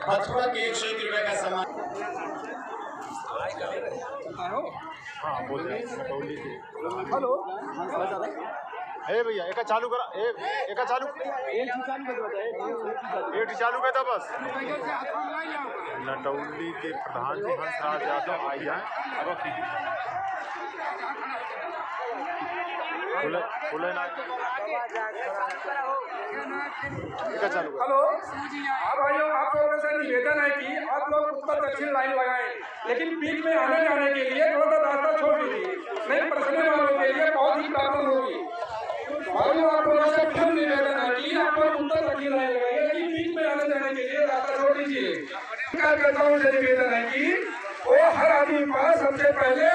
हथुआ के 101 रुपए का सामान। हाँ बोल रहे हेलो हे भैया एक चालू करा एक चालू कर था बस। नटौली के प्रधान जी हंसराज यादव आई हैं। खुले ना चालू। हेलो हाँ भाइयों, आप लोगों से निवेदन है कि आप लोग उत्तर दक्षिण लाइन लगाएं, लेकिन बीच में आने जाने के लिए थोड़ा सा रास्ता छोड़ दीजिए, नहीं बरसने वालों के लिए बहुत ही प्रॉब्लम होगी। भाइयों आप लोगों से फिर निवेदन है कि आप लोग उत्तर दक्षिण लाइन लगाइए, कि बीच में आने जाने के लिए रास्ता छोड़ दीजिए। कार्यकर्ताओं से निवेदन है कि वो हर आदमी पास सबसे पहले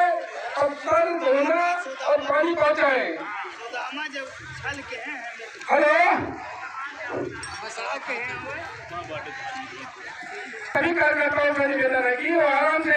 अवसर धोना और पानी पहुँचाए। हेलो सभी कार्यकर्ताओं से निवेदन है कि वो आराम से